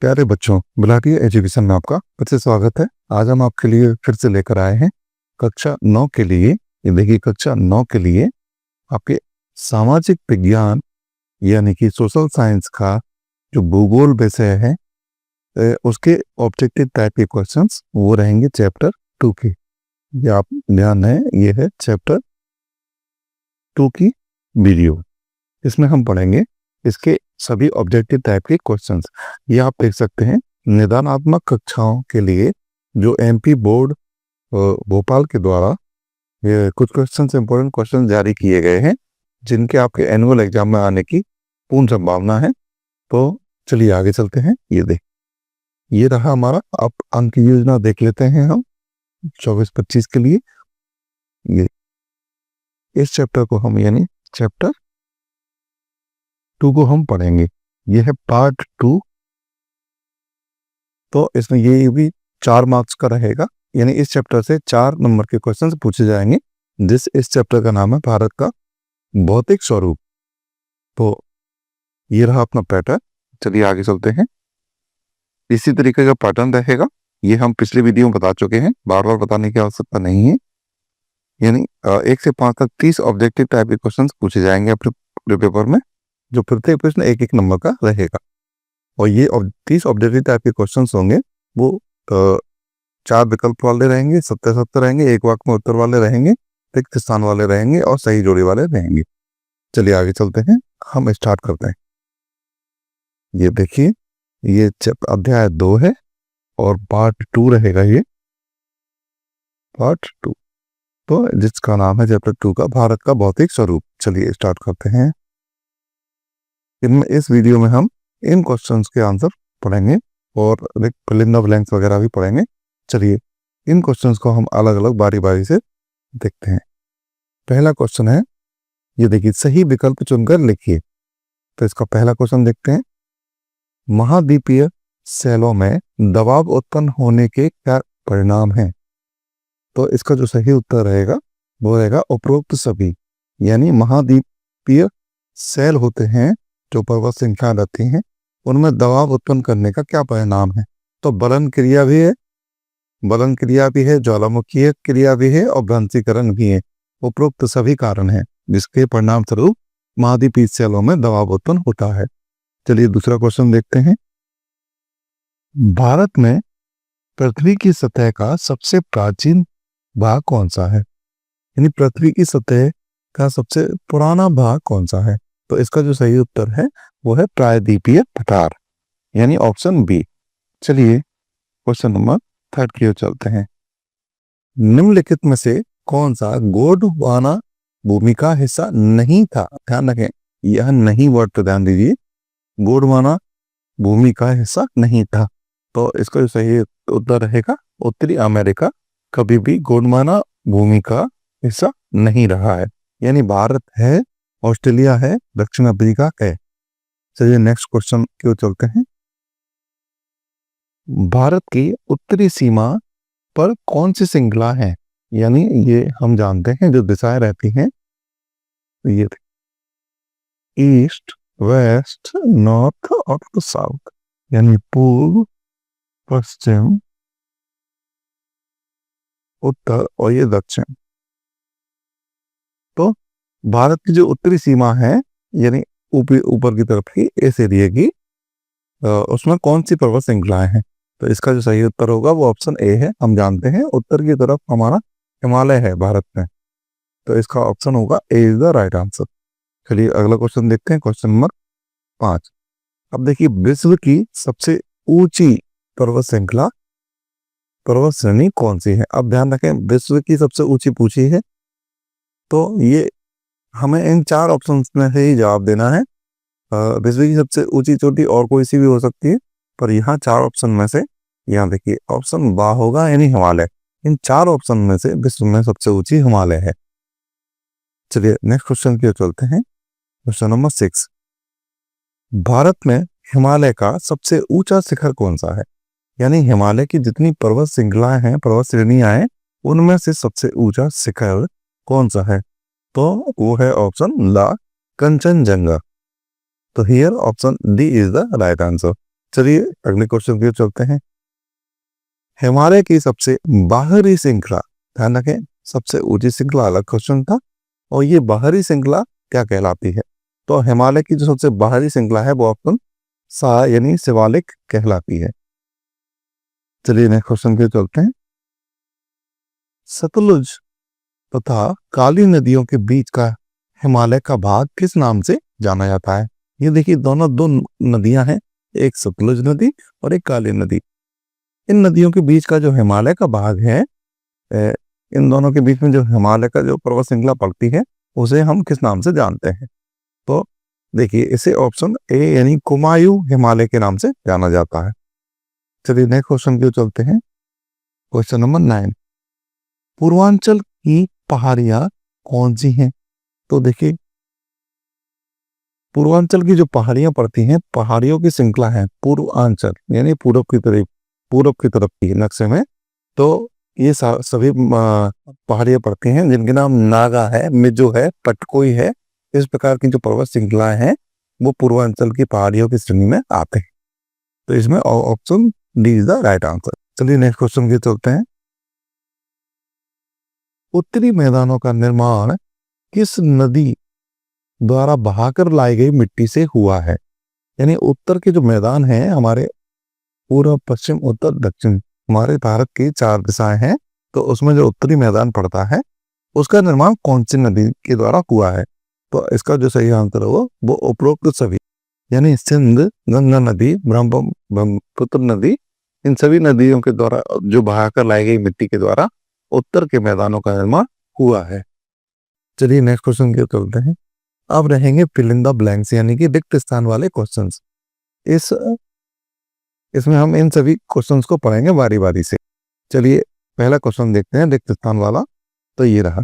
प्यारे बच्चों, बिलाटिया एजुकेशन में आपका फिर से स्वागत है। आज हम आपके लिए फिर से लेकर आए हैं कक्षा 9 के लिए। ये देखिए, कक्षा 9 के लिए आपके सामाजिक विज्ञान यानी कि सोशल साइंस का जो भूगोल विषय है उसके ऑब्जेक्टिव टाइप के क्वेश्चंस वो रहेंगे चैप्टर 2 के। ये आप ध्यान है, ये है चैप्टर 2 की वीडियो। इसमें हम पढ़ेंगे इसके सभी ऑब्जेक्टिव टाइप के क्वेश्चंस। ये आप देख सकते हैं, निदानात्मक कक्षाओं के लिए जो एमपी बोर्ड भोपाल के द्वारा ये कुछ क्वेश्चंस, इंपॉर्टेंट क्वेश्चन जारी किए गए हैं जिनके आपके एनुअल एग्जाम में आने की पूर्ण संभावना है। तो चलिए आगे चलते हैं। ये रहा हमारा, आप अंक योजना देख लेते हैं हम 24-25 के लिए। ये इस चैप्टर को हम यानी चैप्टर 2 को हम पढ़ेंगे। ये है पार्ट 2। तो इसमें ये भी 4 मार्क्स का रहेगा, यानी इस चैप्टर से 4 नंबर के क्वेश्चंस पूछे जाएंगे। इस चैप्टर का नाम है भारत का भौतिक स्वरूप। तो ये रहा अपना पैटर्न। चलिए आगे चलते हैं। इसी तरीके का पैटर्न रहेगा। ये हम पिछले वीडियो में बता चुके हैं, बार बार बताने की आवश्यकता नहीं है। यानी 1 से 5 तक 30 ऑब्जेक्टिव टाइप के क्वेश्चन पूछे जाएंगे अपने पेपर में, जो प्रत्येक प्रश्न 1-1 नंबर का रहेगा। और ये 30 ऑब्जेक्टिव टाइप के क्वेश्चंस होंगे, वो 4 विकल्प वाले रहेंगे, 70-70 रहेंगे, 1 वाक्य में उत्तर वाले रहेंगे, रिक्त स्थान वाले रहेंगे और सही जोड़ी वाले रहेंगे। चलिए आगे चलते हैं, हम स्टार्ट करते हैं। ये देखिए, ये अध्याय 2 है और पार्ट 2 रहेगा। ये पार्ट 2, तो जिसका नाम है चैप्टर 2 का भारत का भौतिक स्वरूप। चलिए स्टार्ट करते हैं। इस वीडियो में हम इन क्वेश्चंस के आंसर पढ़ेंगे और फिल इन द ब्लैंक्स वगैरह भी पढ़ेंगे। चलिए इन क्वेश्चंस को हम अलग अलग बारी बारी से देखते हैं। पहला क्वेश्चन है, ये देखिए, सही विकल्प चुनकर लिखिए। तो इसका पहला क्वेश्चन देखते हैं। महाद्वीपीय सेलों में दबाव उत्पन्न होने के क्या परिणाम हैं? तो इसका जो सही उत्तर रहेगा वो रहेगा उपरोक्त सभी। यानी महाद्वीपीय सेल होते हैं जो पर्वत श्रृंखला रहती हैं, उनमें दबाव उत्पन्न करने का क्या परिणाम है? तो बलन क्रिया भी है, ज्वालामुखीय क्रिया भी है और भ्रंशीकरण भी है। उपरोक्त सभी कारण हैं जिसके परिणाम स्वरूप महाद्वीपीय सेलों में दबाव उत्पन्न होता है। चलिए दूसरा क्वेश्चन देखते हैं। भारत में पृथ्वी की सतह का सबसे प्राचीन भाग कौन सा है? यानी पृथ्वी की सतह का सबसे पुराना भाग कौन सा है? तो इसका जो सही उत्तर है वो है प्रायद्वीपीय पठार, यानी ऑप्शन बी। चलिए क्वेश्चन नंबर 3 की ओर चलते हैं। निम्नलिखित में से कौन सा गोंडवाना भूमि का हिस्सा नहीं था? ध्यान रखें, यह नहीं वर्ड पर ध्यान दीजिए। गोंडवाना भूमि का हिस्सा नहीं था, तो इसका जो सही उत्तर रहेगा उत्तरी अमेरिका कभी भी गोंडवाना भूमि का हिस्सा नहीं रहा है। यानी भारत है, ऑस्ट्रेलिया है, दक्षिण अफ्रीका है। चलिए नेक्स्ट क्वेश्चन की ओर चलते हैं। भारत की उत्तरी सीमा पर कौन सी श्रृंखला है? यानी ये हम जानते हैं जो दिशाएं रहती हैं, ये ईस्ट, वेस्ट, नॉर्थ और साउथ, यानी पूर्व, पश्चिम, उत्तर और ये दक्षिण। तो भारत की जो उत्तरी सीमा है, यानी ऊपर की तरफ की इस एरिया की, उसमें कौन सी पर्वत श्रृंखलाएं हैं? तो इसका जो सही उत्तर होगा वो ऑप्शन ए है। हम जानते हैं उत्तर की तरफ हमारा हिमालय है भारत में, तो इसका ऑप्शन होगा ए इज द राइट आंसर। चलिए अगला क्वेश्चन देखते हैं, क्वेश्चन नंबर 5। अब देखिए, विश्व की सबसे ऊंची पर्वत श्रेणी कौन सी है? अब ध्यान रखें, विश्व की सबसे ऊंची पूछी है, तो ये हमें इन 4 ऑप्शन में से ही जवाब देना है। विश्व की सबसे ऊंची चोटी और कोई सी भी हो सकती है, पर यहाँ 4 ऑप्शन में से, यहाँ देखिए ऑप्शन बा होगा, यानी हिमालय। इन 4 ऑप्शन में से विश्व में सबसे ऊंची हिमालय है। चलिए नेक्स्ट क्वेश्चन की ओर चलते हैं। Question number 6। भारत में हिमालय का सबसे ऊंचा शिखर कौन सा है? यानी हिमालय की जितनी पर्वत श्रृंखलाएं हैं, पर्वत श्रेणियां हैं, उनमें से सबसे ऊंचा शिखर कौन सा है? तो वो है ऑप्शन ला, कंचनजंगा। तो here option D is the right answer. चलिए अगले क्वेश्चन की ओर चलते हैं। हिमालय की सबसे बाहरी श्रृंखला, ध्यान रखें सबसे ऊंची श्रृंखला अलग क्वेश्चन था, और ये बाहरी श्रृंखला क्या कहलाती है? तो हिमालय की जो सबसे बाहरी श्रृंखला है वो ऑप्शन सा यानी शिवालिक कहलाती है। चलिए नेक्स्ट क्वेश्चन की ओर चलते हैं। सतलुज तथा काली नदियों के बीच का हिमालय का भाग किस नाम से जाना जाता है? ये देखिए दोनों दो नदियां हैं, एक सतलुज नदी और एक काली नदी। इन नदियों के बीच का जो हिमालय का भाग है, इन दोनों के बीच में जो हिमालय का जो पर्वत श्रृंखला पड़ती है उसे हम किस नाम से जानते हैं? तो देखिए इसे ऑप्शन ए यानी कुमायूं हिमालय के नाम से जाना जाता है। चलिए नेक्स्ट क्वेश्चन की ओर चलते हैं। क्वेश्चन नंबर 9, पूर्वांचल की पहाड़ियां कौन सी हैं? तो देखिए पूर्वांचल की जो पहाड़ियां पड़ती हैं, पहाड़ियों की श्रृंखला है पूर्वांचल यानी पूर्व की तरफ की नक्शे में। तो ये सभी पहाड़ियां पड़ती हैं जिनके नाम नागा है, मिजो है, पटकोई है। इस प्रकार की जो पर्वत श्रृंखलाएं हैं वो पूर्वांचल की पहाड़ियों की श्रेणी में आते हैं। तो इसमें option D is the right answer. चलिए नेक्स्ट क्वेश्चन की चलते हैं। उत्तरी मैदानों का निर्माण किस नदी द्वारा बहाकर लाई गई मिट्टी से हुआ है? यानी उत्तर के जो मैदान हैं हमारे, पूर्व पश्चिम उत्तर दक्षिण, हमारे भारत की 4 दिशाएं हैं, तो उसमें जो उत्तरी मैदान पड़ता है उसका निर्माण कौन सी नदी के द्वारा हुआ है? तो इसका जो सही आंसर हो वो उपरोक्त सभी यानी सिंध, गंगा नदी, ब्रह्मपुत्र नदी, इन सभी नदियों के द्वारा जो बहाकर लाई गई मिट्टी के द्वारा उत्तर के मैदानों का निर्माण हुआ है। चलिए नेक्स्ट क्वेश्चन की ओर चलते हैं। अब रहेंगे फिल इन द ब्लैंक्स यानी कि रिक्त स्थान वाले क्वेश्चंस। इसमें हम इन सभी क्वेश्चंस को पढ़ेंगे बारी बारी से। चलिए पहला क्वेश्चन देखते हैं रिक्त स्थान वाला। तो ये रहा,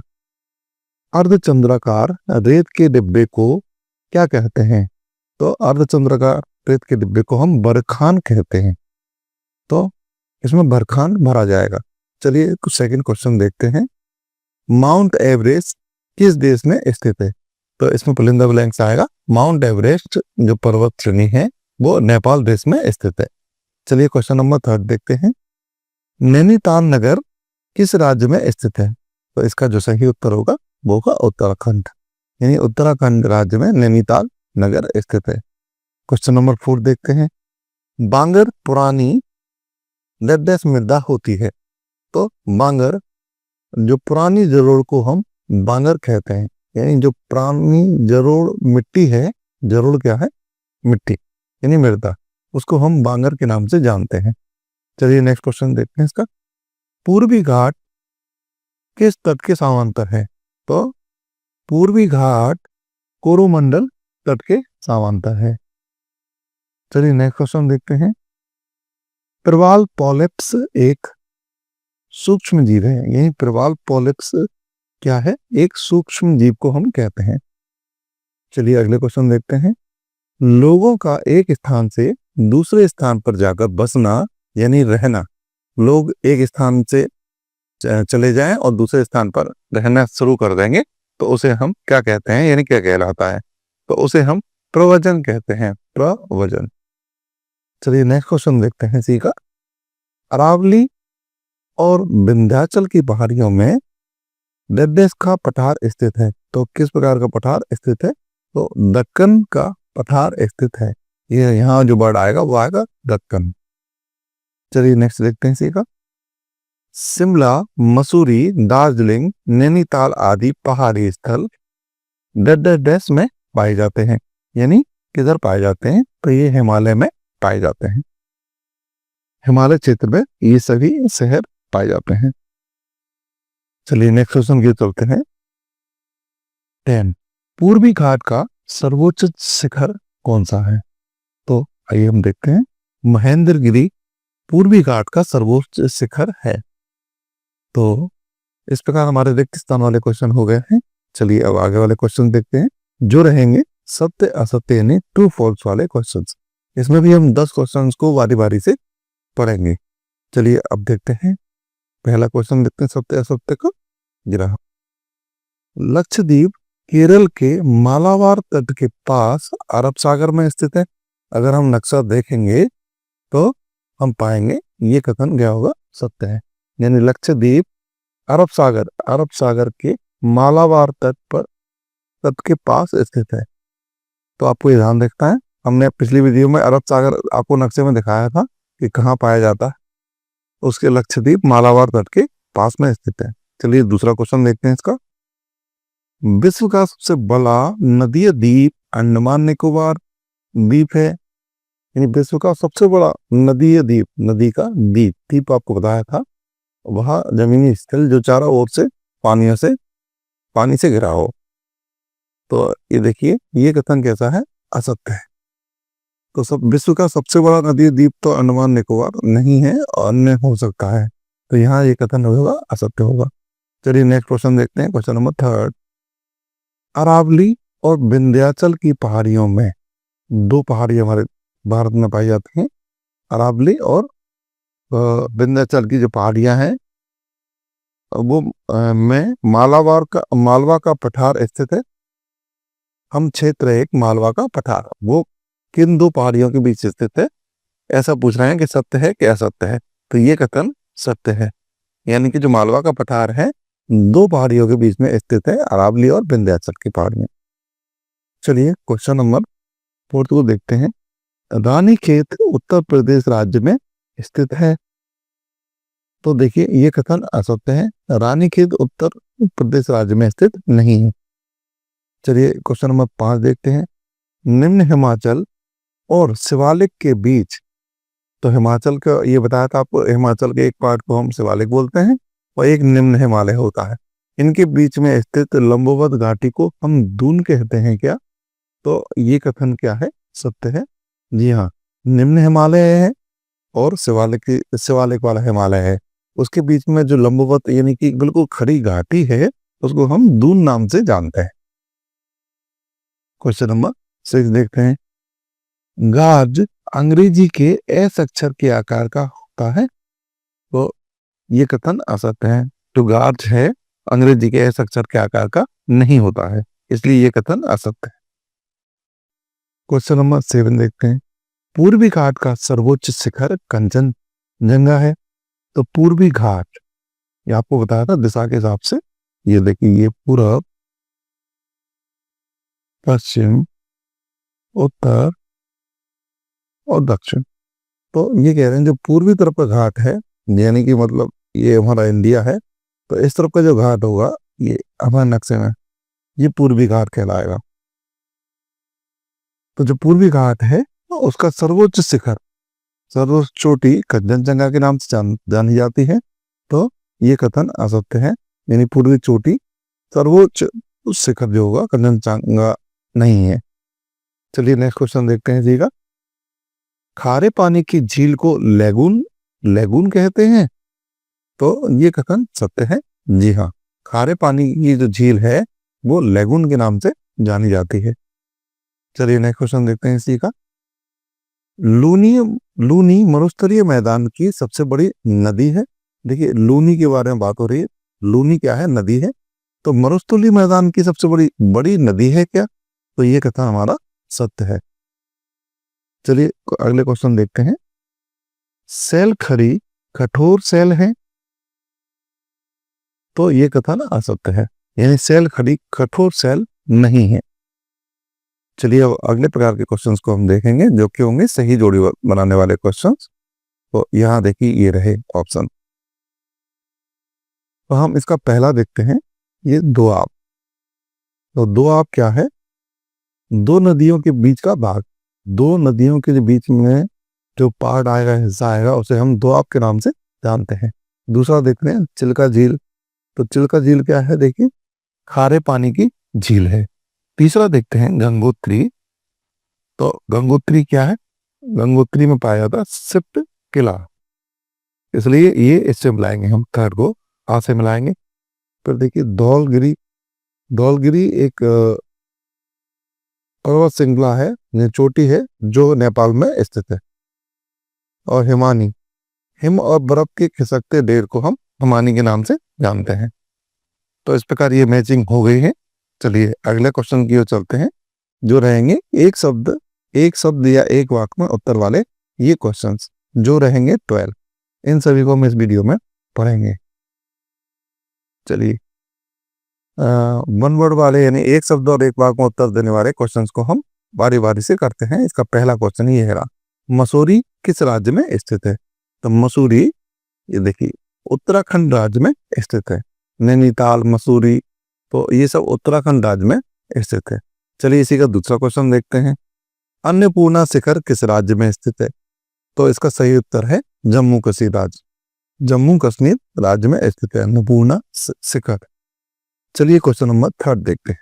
अर्धचंद्राकार रेत के डिब्बे को क्या कहते हैं? तो अर्धचंद्राकार रेत के डिब्बे को हम बरखान कहते हैं। तो इसमें बरखान भरा जाएगा। चलिए कुछ सेकंड क्वेश्चन देखते हैं। माउंट एवरेस्ट किस देश में स्थित है? तो इसमें फिल इन द ब्लैंक्स आएगा। माउंट एवरेस्ट जो पर्वत श्रेणी है वो नेपाल देश में स्थित है। चलिए क्वेश्चन नंबर 3 देखते हैं। नैनीताल नगर किस राज्य में स्थित है? तो इसका जो सही उत्तर होगा वो होगा उत्तराखंड, यानी उत्तराखंड राज्य में नैनीताल नगर स्थित है। क्वेश्चन नंबर 4 देखते हैं। बांगर पुरानी डेस मृदा होती है। तो बांगर जो पुरानी जरोड़ को हम बांगर कहते हैं, यानी जो पुरानी जरोड़ मिट्टी है, जरोड़ क्या है? मिट्टी यानी मृदा, उसको हम बांगर के नाम से जानते हैं। चलिए नेक्स्ट क्वेश्चन देखते हैं इसका। पूर्वी घाट किस तट के समांतर है? तो पूर्वी घाट कोरोमंडल तट के समांतर है। चलिए नेक्स्ट क्वेश्चन देखते हैं। प्रवाल पॉलिप्स एक सूक्ष्म जीव है, यही प्रवाल पॉलिप्स क्या है? एक सूक्ष्म जीव को हम कहते हैं। चलिए अगले क्वेश्चन देखते हैं। लोगों का एक स्थान से दूसरे स्थान पर जाकर बसना यानी रहना, लोग एक स्थान से चले जाएं और दूसरे स्थान पर रहना शुरू कर देंगे तो उसे हम क्या कहते हैं, यानी क्या कहलाता है? तो उसे हम प्रव्रजन कहते हैं, प्रव्रजन। चलिए नेक्स्ट क्वेश्चन देखते हैं सी का। अरावली और विंध्याचल की पहाड़ियों में डेडेस का पठार स्थित है। तो किस प्रकार का पठार स्थित है? तो दक्कन का पठार स्थित है। ये यहाँ जो वर्ड आएगा वो आएगा दक्कन। चलिए नेक्स्ट देखते हैं सी का। शिमला, मसूरी, दार्जिलिंग, नैनीताल आदि पहाड़ी स्थल डेस में पाए जाते हैं, यानी किधर पाए जाते हैं? तो ये हिमालय में पाए जाते हैं। हिमालय क्षेत्र में ये सभी शहर पाए जाते हैं। चलिए नेक्स्ट क्वेश्चन की चलते हैं। 10 पूर्वी घाट का सर्वोच्च शिखर कौन सा है? तो आइए हम देखते हैं। महेंद्रगिरी पूर्वी घाट का सर्वोच्च शिखर है। तो इस प्रकार हमारे रिक्त स्थान वाले क्वेश्चन हो गए हैं। चलिए अब आगे वाले क्वेश्चन देखते हैं जो रहेंगे सत्य असत्य यानी ट्रू फॉल्स वाले क्वेश्चंस। इसमें भी हम 10 क्वेश्चंस को बारी बारी से पढ़ेंगे। चलिए अब देखते हैं। पहला क्वेश्चन देखते हैं सत्य असत्य का। गिरा, लक्षद्वीप केरल के मालाबार तट के पास अरब सागर में स्थित है। अगर हम नक्शा देखेंगे तो हम पाएंगे ये कथन क्या होगा, सत्य है। यानी लक्षद्वीप अरब सागर के मालाबार तट के पास स्थित है। तो आपको ये ध्यान रखना है, हमने पिछली वीडियो में अरब सागर आपको नक्शे में दिखाया था कि कहाँ पाया जाता है, उसके लक्षद्वीप मालाबार तट के पास में स्थित है। चलिए दूसरा क्वेश्चन देखते हैं इसका। विश्व का सबसे बड़ा नदीय द्वीप अंडमान निकोबार द्वीप है। यानी विश्व का सबसे बड़ा नदीय द्वीप, नदी का द्वीप आपको बताया था, वह जमीनी स्थल जो चारों ओर से पानी से घिरा हो। तो ये देखिए, ये कथन कैसा है, असत्य है। तो सब विश्व का सबसे बड़ा नदी द्वीप तो अंडमान निकोबार नहीं है, अन्य हो सकता है। तो यहाँ ये कथन होगा, असत्य होगा। चलिए नेक्स्ट क्वेश्चन देखते हैं, क्वेश्चन नंबर 3। अरावली और विंध्याचल की पहाड़ियों में, दो पहाड़ी हमारे भारत में पाई जाती हैं, अरावली और विंध्याचल की जो पहाड़ियां हैं वो में मालवा का पठार स्थित है। हम क्षेत्र एक मालवा का पठार, वो किन दो पहाड़ियों के बीच स्थित है, ऐसा पूछ रहे हैं कि सत्य है कि असत्य है। तो ये कथन सत्य है। यानी कि जो मालवा का पठार है दो पहाड़ियों के बीच में स्थित है, अरावली और विंध्याचल की पहाड़ियां। चलिए क्वेश्चन नंबर 4 को देखते हैं। रानीखेत उत्तर प्रदेश राज्य में स्थित है। तो देखिए ये कथन असत्य है, रानीखेत उत्तर प्रदेश राज्य में स्थित नहीं है। चलिए क्वेश्चन नंबर 5 देखते हैं। निम्न हिमाचल और शिवालिक के बीच, तो हिमाचल का ये बताया था आपको, हिमाचल के एक पार्ट को हम शिवालिक बोलते हैं और एक निम्न हिमालय होता है। इनके बीच में स्थित लंबवत घाटी को हम दून कहते हैं क्या? तो ये कथन क्या है, सत्य है। जी हाँ, निम्न हिमालय है और शिवालिक वाला हिमालय है, उसके बीच में जो लंबवत यानी कि बिल्कुल खड़ी घाटी है उसको हम दून नाम से जानते हैं। क्वेश्चन नंबर 6 देखते हैं। गार्ज अंग्रेजी के एस अक्षर के आकार का होता है। तो ये कथन असत्य है। जो गार्ज है अंग्रेजी के एस अक्षर के आकार का नहीं होता है, इसलिए ये कथन असत्य है। क्वेश्चन नंबर 7 देखते हैं। पूर्वी घाट का सर्वोच्च शिखर कंचनजंगा है। तो पूर्वी घाट, ये आपको बताया था दिशा के हिसाब से, ये देखिए ये पूरब, पश्चिम, उत्तर और दक्षिण। तो ये कह रहे हैं जो पूर्वी तरफ का घाट है, यानी कि मतलब ये हमारा इंडिया है, तो इस तरफ का जो घाट होगा ये हमारे नक्शे में ये पूर्वी घाट कहलाएगा। तो जो पूर्वी घाट है उसका सर्वोच्च शिखर, सर्वोच्च चोटी कंचनजंगा के नाम से जानी जाती है। तो ये कथन असत्य है, यानी पूर्वी चोटी सर्वोच्च शिखर जो होगा कंचनजंगा नहीं है। चलिए नेक्स्ट क्वेश्चन देखते हैं जी का। खारे पानी की झील को लेगून कहते हैं। तो ये कथन सत्य है। जी हाँ, खारे पानी की जो झील है वो लेगून के नाम से जानी जाती है। चलिए नेक्स्ट क्वेश्चन देखते हैं इसी का। लूनी मरुस्थलीय मैदान की सबसे बड़ी नदी है। देखिए लूनी के बारे में बात हो रही है, लूनी क्या है, नदी है। तो मरुस्थलीय मैदान की सबसे बड़ी नदी है क्या? तो ये कथन हमारा सत्य है। चलिए अगले क्वेश्चन देखते हैं। सेल खरी कठोर सेल है। तो ये कथन असत्य है, यानी सेल खरी कठोर सेल नहीं है। चलिए अब अगले प्रकार के क्वेश्चंस को हम देखेंगे जो कि होंगे सही जोड़ी बनाने वाले क्वेश्चंस। तो यहाँ देखिए ये रहे ऑप्शन। तो हम इसका पहला देखते हैं, ये दोआब। तो दोआब क्या है? दो नदियों के बीच का भाग, दो नदियों के बीच में जो पार्ट आएगा, हिस्सा आएगा, उसे हम दोआब के नाम से जानते हैं। दूसरा देखते हैं चिल्का झील। तो चिल्का झील क्या है? देखिए खारे पानी की झील है। तीसरा देखते हैं गंगोत्री। तो गंगोत्री क्या है? गंगोत्री में पाया जाता सिप्त किला, इसलिए ये इससे मिलाएंगे हम, थर्ड को आ से मिलाएंगे। फिर देखिए धौलगिरी एक पर्वत श्रृंखला है, चोटी है जो नेपाल में स्थित है। और हिम और बर्फ के खिसकते ढेर को हम हिमानी के नाम से जानते हैं। तो इस प्रकार ये मैचिंग हो गई है। चलिए अगले क्वेश्चन की ओर चलते हैं, जो रहेंगे एक शब्द या एक वाक्य में उत्तर वाले ये क्वेश्चंस। जो रहेंगे 12। इन सभी को हम इस वीडियो में पढ़ेंगे। चलिए, वन वर्ड वाले यानी एक शब्द और एक वाक्य में उत्तर देने वाले क्वेश्चंस को हम बारी बारी से करते हैं। इसका पहला क्वेश्चन ये है, मसूरी किस राज्य में स्थित है? तो मसूरी, ये देखिए, उत्तराखंड राज्य में स्थित है। नैनीताल, मसूरी, तो ये सब उत्तराखंड राज्य में स्थित है। चलिए इसी का दूसरा क्वेश्चन देखते हैं। अन्नपूर्णा शिखर किस राज्य में स्थित है? तो इसका सही उत्तर है जम्मू कश्मीर राज्य। जम्मू कश्मीर राज्य में स्थित है अन्नपूर्णा शिखर। चलिए क्वेश्चन नंबर 3 देखते हैं।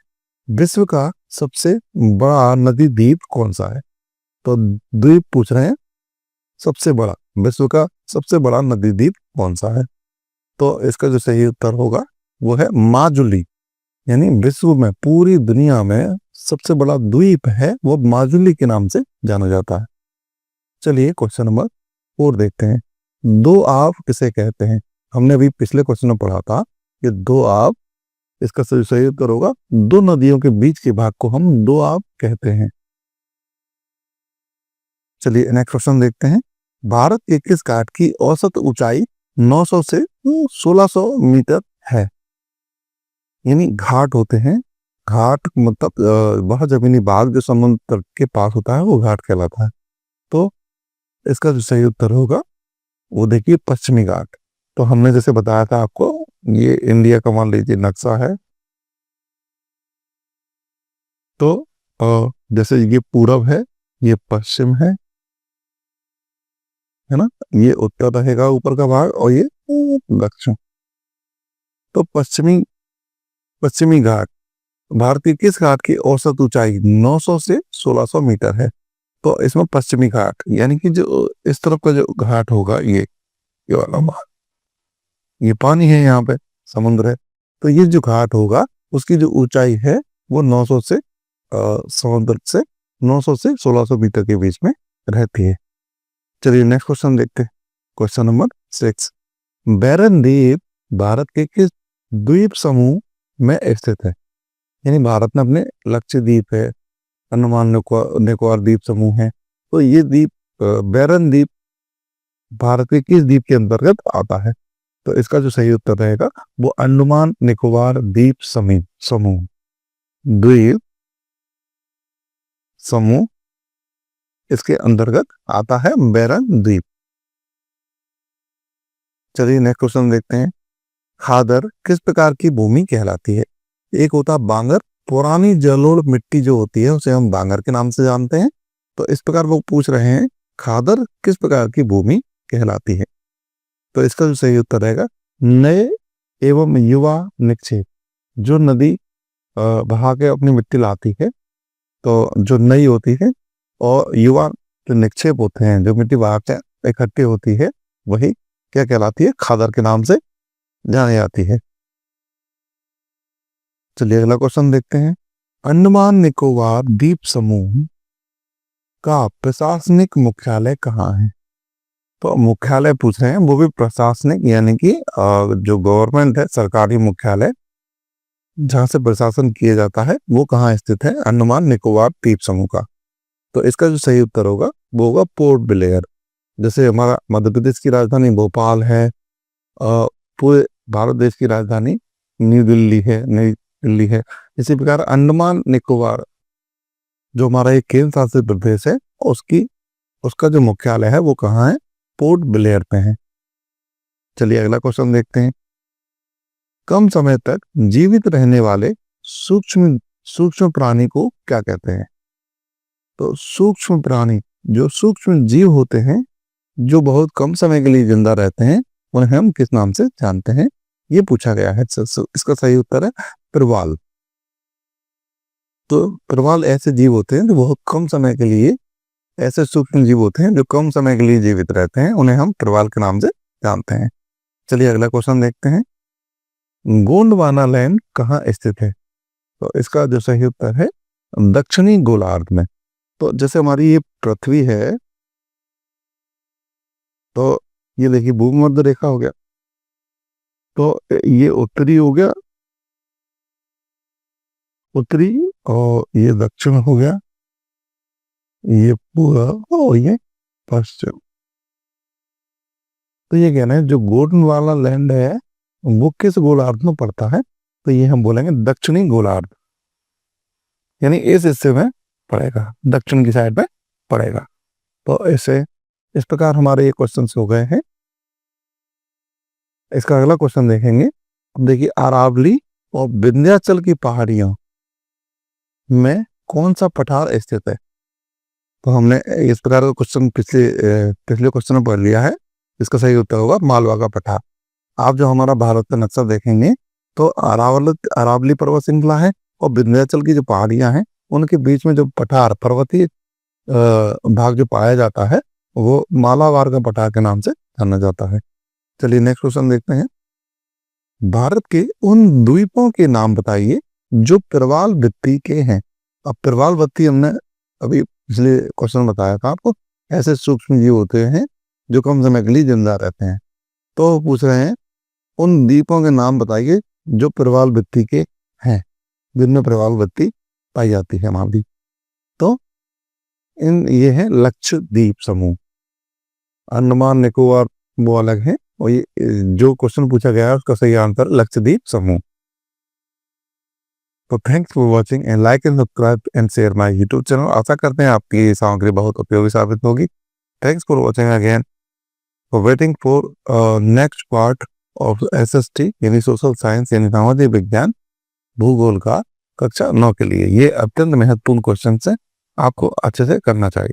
विश्व का सबसे बड़ा नदी द्वीप कौन सा है? तो द्वीप पूछ रहे हैं, सबसे बड़ा, विश्व का सबसे बड़ा नदी द्वीप कौन सा है? तो इसका जो सही उत्तर होगा वो है माजुली। यानी विश्व में, पूरी दुनिया में सबसे बड़ा द्वीप है वो माजुली के नाम से जाना जाता है। चलिए क्वेश्चन नंबर 4 देखते हैं। दो आब किसे कहते हैं? हमने अभी पिछले क्वेश्चन में पढ़ा था कि दो आब, इसका सही उत्तर होगा दो नदियों के बीच के भाग को हम दो आब कहते हैं। चलिए नेक्स्ट क्वेश्चन देखते हैं। भारत के किस घाट की औसत ऊंचाई 900 से 1600 मीटर है? यानी घाट होते हैं, घाट मतलब वह जमीनी भाग जो समुद्र तट के पास होता है वो घाट कहलाता है। तो इसका जो सही उत्तर होगा वो देखिए पश्चिमी घाट। तो हमने जैसे बताया था आपको, ये इंडिया का मान लीजिए नक्शा है। तो जैसे ये पूरब है, ये पश्चिम है ना, ये उत्तर रहेगा ऊपर का भाग और ये दक्षिण। तो पश्चिमी घाट, भारत की किस घाट की औसत ऊंचाई 900 से 1600 मीटर है? तो इसमें पश्चिमी घाट यानी कि जो इस तरफ का जो घाट होगा, ये वाला भाग, ये पानी है, यहाँ पे समुद्र है, तो ये जो घाट होगा उसकी जो ऊंचाई है वो 900 से समुद्र से 900 से 1600 मीटर के बीच में रहती है। चलिए नेक्स्ट क्वेश्चन देखते हैं। Question number 6। बैरन द्वीप भारत के किस द्वीप समूह में स्थित है? यानी भारत में अपने लक्षद्वीप है, अंडमान निकोबार द्वीप समूह है, तो ये द्वीप बैरन द्वीप भारत के किस द्वीप के अंतर्गत आता है? तो इसका जो सही उत्तर रहेगा वो अंडमान निकोबार द्वीप समूह, द्वीप समूह, इसके अंतर्गत आता है बैरन द्वीप। चलिए नेक्स्ट क्वेश्चन देखते हैं। खादर किस प्रकार की भूमि कहलाती है? एक होता है बांगर, पुरानी जलोढ़ मिट्टी जो होती है उसे हम बांगर के नाम से जानते हैं। तो इस प्रकार वो पूछ रहे हैं खादर किस प्रकार की भूमि कहलाती है? तो इसका जो सही उत्तर रहेगा नए एवं युवा निक्षेप। जो नदी बहा के अपनी मिट्टी लाती है, तो जो नई होती है, और युवा जो निक्षेप होते हैं, जो मिट्टी बहा के इकट्ठी होती है, वही क्या कहलाती है? खादर के नाम से जानी जाती है। चलिए अगला क्वेश्चन देखते हैं। अंडमान निकोबार द्वीप समूह का प्रशासनिक मुख्यालय कहाँ है? तो मुख्यालय पूछ रहे हैं, वो भी प्रशासनिक यानी कि जो गवर्नमेंट है, सरकारी मुख्यालय जहां से प्रशासन किया जाता है, वो कहाँ स्थित है? अंडमान निकोबार द्वीप समूह का। तो इसका जो सही उत्तर होगा वो होगा पोर्ट ब्लेयर। जैसे हमारा मध्य प्रदेश की राजधानी भोपाल है, पूरे भारत देश की राजधानी नई दिल्ली है। इसी प्रकार अंडमान निकोबार जो हमारा एक केंद्र शासित प्रदेश है, उसका जो मुख्यालय है वो कहाँ है? पोर्ट ब्लेयर पे है। चलिए अगला क्वेश्चन देखते हैं। कम समय तक जीवित रहने वाले सूक्ष्म प्राणी को क्या कहते हैं? तो सूक्ष्म प्राणी, जो सूक्ष्म जीव होते हैं जो बहुत कम समय के लिए जिंदा रहते हैं, उन्हें हम किस नाम से जानते हैं? ये पूछा गया है। इसका सही उत्तर है प्रवाल। तो प्रवाल ऐसे जीव होते हैं जो बहुत कम समय के लिए, ऐसे सूक्ष्म जीव होते हैं जो कम समय के लिए जीवित रहते हैं, उन्हें हम प्रवाल के नाम से जानते हैं। चलिए अगला क्वेश्चन देखते हैं। गोंडवाना लैंड कहाँ स्थित है? तो इसका जो सही उत्तर है दक्षिणी गोलार्ध में। तो जैसे हमारी ये पृथ्वी है, तो ये देखिए भूमध्य रेखा हो गया, तो ये उत्तरी हो गया, उत्तरी, और ये दक्षिण हो गया, ये पूरा, और ये पश्चिम। तो ये कहना है जो गोल्डन वाला लैंड है वो किस गोलार्ध में पड़ता है, तो ये हम बोलेंगे दक्षिणी गोलार्ध, यानी इस हिस्से में पड़ेगा, दक्षिण की साइड में पड़ेगा। तो ऐसे इस प्रकार हमारे ये क्वेश्चन हो गए हैं। इसका अगला क्वेश्चन देखेंगे। देखिए, अरावली और विंध्याचल की पहाड़ियों में कौन सा पठार स्थित है? तो हमने इस प्रकार का क्वेश्चन पिछले क्वेश्चन में पढ़ लिया है। इसका सही उत्तर होगा मालवा का पठार। आप जो हमारा भारत का नक्शा देखेंगे तो अरावली पर्वत श्रृंखला है और विंध्याचल की जो पहाड़ियां हैं उनके बीच में जो पठार पर्वतीय भाग जो पाया जाता है वो मालाबार का पठार के नाम से जाना जाता है। चलिए नेक्स्ट क्वेश्चन देखते हैं। भारत के उन द्वीपों के नाम बताइए जो प्रवाल वृत्ति के हैं। अब प्रवाल वृत्ति हमने अभी पिछले क्वेश्चन बताया था आपको, ऐसे सूक्ष्म जीव होते हैं जो कम समय के लिए जिंदा रहते हैं। तो पूछ रहे हैं उन द्वीपों के नाम बताइए जो प्रवाल वृत्ति के हैं, जिनमें प्रवाल वृत्ति पाई जाती है महाद्वीप। तो ये है लक्षद्वीप समूह। अंडमान निकोबार वो अलग है, और ये जो क्वेश्चन पूछा गया है उसका सही आंसर लक्षद्वीप समूह। तो thanks for watching and like and subscribe and share my YouTube channel. आशा करते हैं आपकी ये सामग्री बहुत उपयोगी साबित होगी। Thanks for watching again, for waiting for next part of SST यानी सोशल साइंस यानी सामाजिक विज्ञान भूगोल का कक्षा 9 के लिए। ये अत्यंत महत्वपूर्ण क्वेश्चन है, आपको अच्छे से करना चाहिए।